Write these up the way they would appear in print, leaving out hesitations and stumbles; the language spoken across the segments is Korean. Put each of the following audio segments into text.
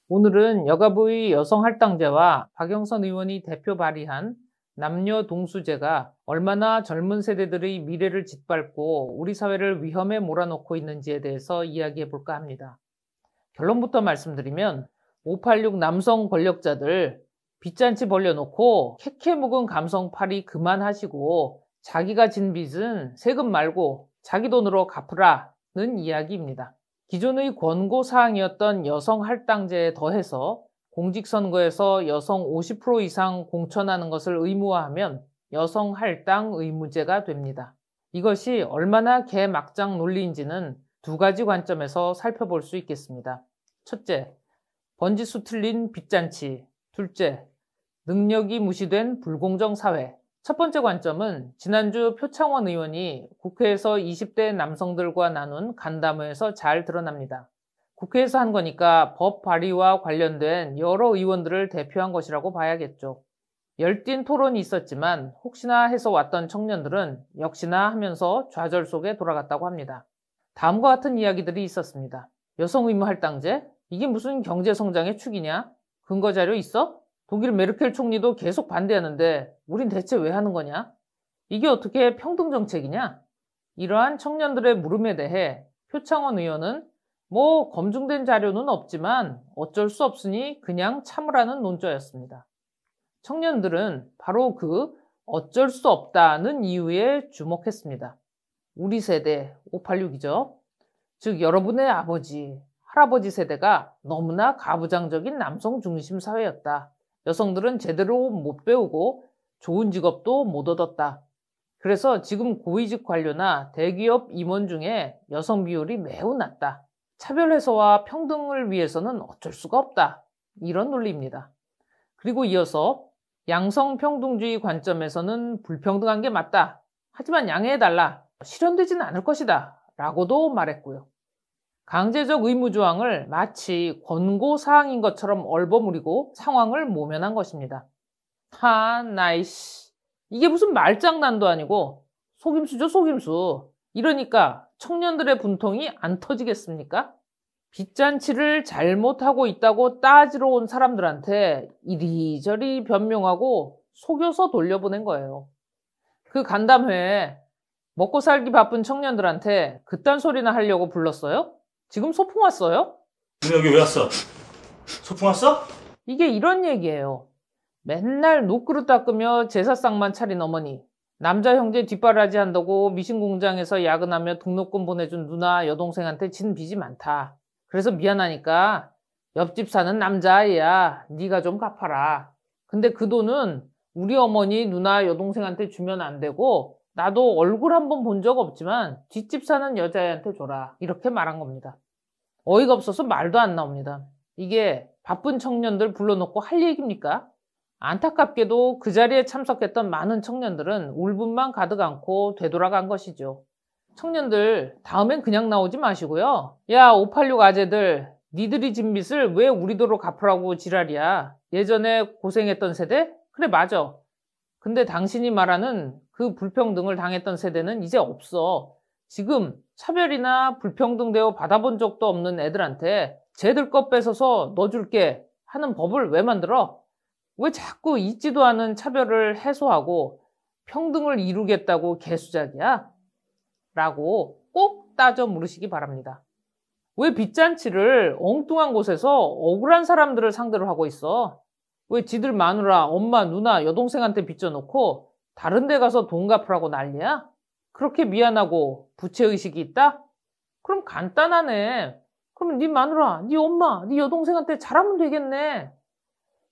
오늘은 여가부의 여성할당제와 박영선 의원이 대표 발의한 남녀동수제가 얼마나 젊은 세대들의 미래를 짓밟고 우리 사회를 위험에 몰아넣고 있는지에 대해서 이야기해 볼까 합니다. 결론부터 말씀드리면 586 남성 권력자들 빚잔치 벌려놓고 캐캐 묵은 감성팔이 그만하시고 자기가 진 빚은 세금 말고 자기 돈으로 갚으라는 이야기입니다. 기존의 권고사항이었던 여성할당제에 더해서 공직선거에서 여성 50% 이상 공천하는 것을 의무화하면 여성할당 의무제가 됩니다. 이것이 얼마나 개막장 논리인지는 두 가지 관점에서 살펴볼 수 있겠습니다. 첫째, 번지수 틀린 빚잔치. 둘째, 능력이 무시된 불공정 사회. 첫 번째 관점은 지난주 표창원 의원이 국회에서 20대 남성들과 나눈 간담회에서 잘 드러납니다. 국회에서 한 거니까 법 발의와 관련된 여러 의원들을 대표한 것이라고 봐야겠죠. 열띤 토론이 있었지만 혹시나 해서 왔던 청년들은 역시나 하면서 좌절 속에 돌아갔다고 합니다. 다음과 같은 이야기들이 있었습니다. 여성 의무 할당제? 이게 무슨 경제성장의 축이냐? 근거 자료 있어? 독일 메르켈 총리도 계속 반대하는데 우린 대체 왜 하는 거냐? 이게 어떻게 평등 정책이냐? 이러한 청년들의 물음에 대해 표창원 의원은 검증된 자료는 없지만 어쩔 수 없으니 그냥 참으라는 논조였습니다. 청년들은 바로 그 어쩔 수 없다는 이유에 주목했습니다. 우리 세대 586이죠. 즉 여러분의 아버지, 할아버지 세대가 너무나 가부장적인 남성 중심 사회였다. 여성들은 제대로 못 배우고 좋은 직업도 못 얻었다. 그래서 지금 고위직 관료나 대기업 임원 중에 여성 비율이 매우 낮다. 차별 해소와 평등을 위해서는 어쩔 수가 없다. 이런 논리입니다. 그리고 이어서 양성평등주의 관점에서는 불평등한 게 맞다. 하지만 양해해달라. 실현되지는 않을 것이다. 라고도 말했고요. 강제적 의무 조항을 마치 권고사항인 것처럼 얼버무리고 상황을 모면한 것입니다. 나이씨. 이게 무슨 말장난도 아니고 속임수죠, 속임수. 이러니까 청년들의 분통이 안 터지겠습니까? 빚잔치를 잘못하고 있다고 따지러 온 사람들한테 이리저리 변명하고 속여서 돌려보낸 거예요. 그 간담회에 먹고 살기 바쁜 청년들한테 그딴 소리나 하려고 불렀어요? 지금 소풍 왔어요? 여기 왜 왔어? 소풍 왔어? 이게 이런 얘기예요. 맨날 녹그릇 닦으며 제사상만 차린 어머니, 남자 형제 뒷바라지 한다고 미신공장에서 야근하며 등록금 보내준 누나 여동생한테 진 빚이 많다. 그래서 미안하니까 옆집 사는 남자아이야. 네가 좀 갚아라. 근데 그 돈은 우리 어머니, 누나 여동생한테 주면 안 되고 나도 얼굴 한번 본 적 없지만 뒷집 사는 여자애한테 줘라. 이렇게 말한 겁니다. 어이가 없어서 말도 안 나옵니다. 이게 바쁜 청년들 불러놓고 할 얘기입니까? 안타깝게도 그 자리에 참석했던 많은 청년들은 울분만 가득 안고 되돌아간 것이죠. 청년들 다음엔 그냥 나오지 마시고요. 야 586 아재들 니들이 진 빚을 왜 우리 도로 갚으라고 지랄이야. 예전에 고생했던 세대? 그래 맞아. 근데 당신이 말하는 그 불평등을 당했던 세대는 이제 없어. 지금 차별이나 불평등 대우 받아본 적도 없는 애들한테 쟤들 것 뺏어서 너 줄게 하는 법을 왜 만들어? 왜 자꾸 있지도 않은 차별을 해소하고 평등을 이루겠다고 개수작이야? 라고 꼭 따져 물으시기 바랍니다. 왜 빚잔치를 엉뚱한 곳에서 억울한 사람들을 상대로 하고 있어? 왜 지들 마누라, 엄마, 누나, 여동생한테 빚져놓고 다른 데 가서 돈 갚으라고 난리야? 그렇게 미안하고 부채의식이 있다? 그럼 간단하네. 그럼 네 마누라, 네 엄마, 네 여동생한테 잘하면 되겠네.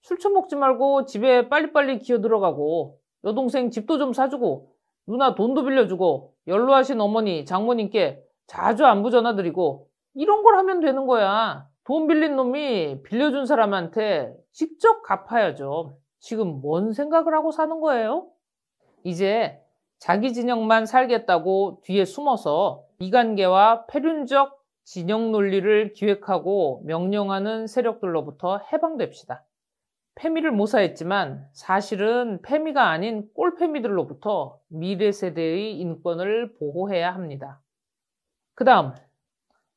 술 처먹지 말고 집에 빨리빨리 기어 들어가고 여동생 집도 좀 사주고 누나 돈도 빌려주고 연로하신 어머니, 장모님께 자주 안부 전화드리고 이런 걸 하면 되는 거야. 돈 빌린 놈이 빌려준 사람한테 직접 갚아야죠. 지금 뭔 생각을 하고 사는 거예요? 이제 자기 진영만 살겠다고 뒤에 숨어서 이관계와 패륜적 진영 논리를 기획하고 명령하는 세력들로부터 해방됩시다. 패미를 모사했지만 사실은 패미가 아닌 꼴패미들로부터 미래 세대의 인권을 보호해야 합니다. 그 다음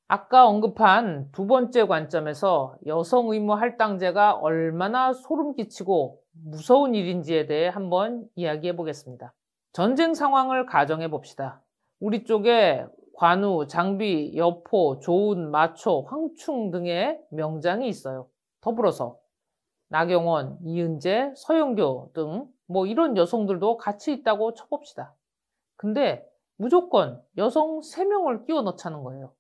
아까 언급한 두 번째 관점에서 여성 의무 할당제가 얼마나 소름 끼치고 무서운 일인지에 대해 한번 이야기해 보겠습니다. 전쟁 상황을 가정해 봅시다. 우리 쪽에 관우, 장비, 여포, 조운, 마초, 황충 등의 명장이 있어요. 더불어서 나경원, 이은재, 서영교 등 이런 여성들도 같이 있다고 쳐봅시다. 근데 무조건 여성 3명을 끼워 넣자는 거예요.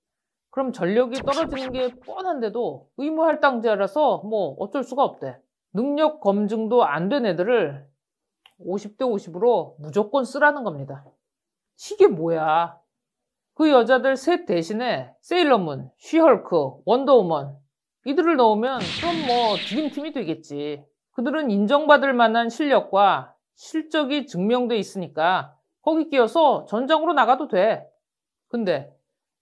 그럼 전력이 떨어지는 게 뻔한데도 의무할당제라서 어쩔 수가 없대. 능력 검증도 안 된 애들을 50대 50으로 무조건 쓰라는 겁니다. 이게 뭐야? 그 여자들 셋 대신에 세일러문, 쉬헐크, 원더우먼 이들을 넣으면 그럼 드림팀이 되겠지. 그들은 인정받을 만한 실력과 실적이 증명돼 있으니까 거기 끼어서 전장으로 나가도 돼. 근데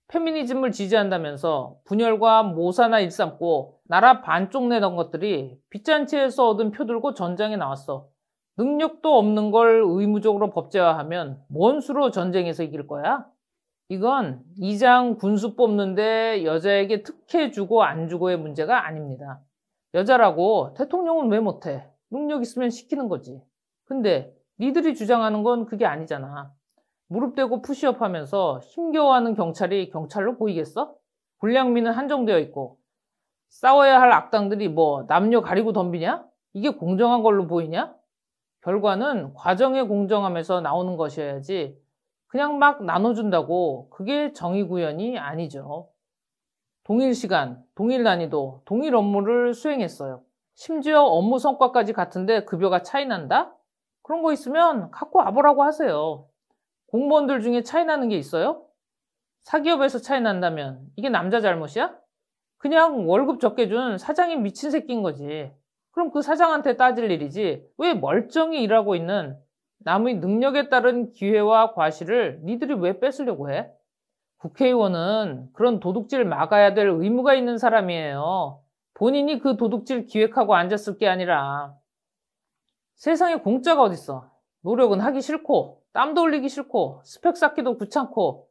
페미니즘을 지지한다면서 분열과 모사나 일삼고 나라 반쪽 내던 것들이 빚잔치에서 얻은 표 들고 전장에 나왔어. 능력도 없는 걸 의무적으로 법제화하면 뭔 수로 전쟁에서 이길 거야? 이건 이장 군수 뽑는데 여자에게 특혜 주고 안 주고의 문제가 아닙니다. 여자라고 대통령은 왜 못해? 능력 있으면 시키는 거지. 근데 니들이 주장하는 건 그게 아니잖아. 무릎 대고 푸시업 하면서 힘겨워하는 경찰이 경찰로 보이겠어? 불량미는 한정되어 있고 싸워야 할 악당들이 남녀 가리고 덤비냐? 이게 공정한 걸로 보이냐? 결과는 과정의 공정함에서 나오는 것이어야지 그냥 막 나눠준다고 그게 정의구현이 아니죠. 동일 시간, 동일 난이도, 동일 업무를 수행했어요. 심지어 업무 성과까지 같은데 급여가 차이 난다? 그런 거 있으면 갖고 와보라고 하세요. 공무원들 중에 차이 나는 게 있어요? 사기업에서 차이 난다면 이게 남자 잘못이야? 그냥 월급 적게 준 사장이 미친 새끼인 거지. 그럼 그 사장한테 따질 일이지 왜 멀쩡히 일하고 있는 남의 능력에 따른 기회와 과실을 니들이 왜 뺏으려고 해? 국회의원은 그런 도둑질 막아야 될 의무가 있는 사람이에요. 본인이 그 도둑질 기획하고 앉았을 게 아니라. 세상에 공짜가 어딨어. 노력은 하기 싫고 땀도 흘리기 싫고 스펙 쌓기도 귀찮고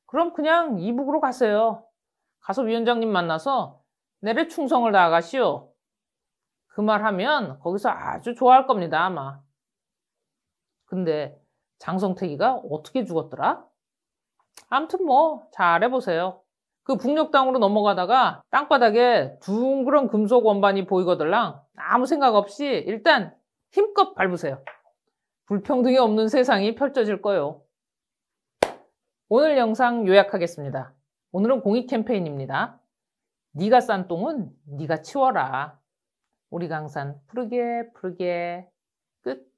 그럼 그냥 이북으로 가세요. 가서 위원장님 만나서 내래 충성을 다하가시오. 그 말 하면 거기서 아주 좋아할 겁니다 아마. 근데 장성택이가 어떻게 죽었더라? 아무튼 잘해보세요. 그 북녘땅으로 넘어가다가 땅바닥에 둥그런 금속 원반이 보이거들랑 아무 생각 없이 일단 힘껏 밟으세요. 불평등이 없는 세상이 펼쳐질 거요. 오늘 영상 요약하겠습니다. 오늘은 공익 캠페인입니다. 네가 싼 똥은 네가 치워라. 우리 강산 푸르게 푸르게 끝.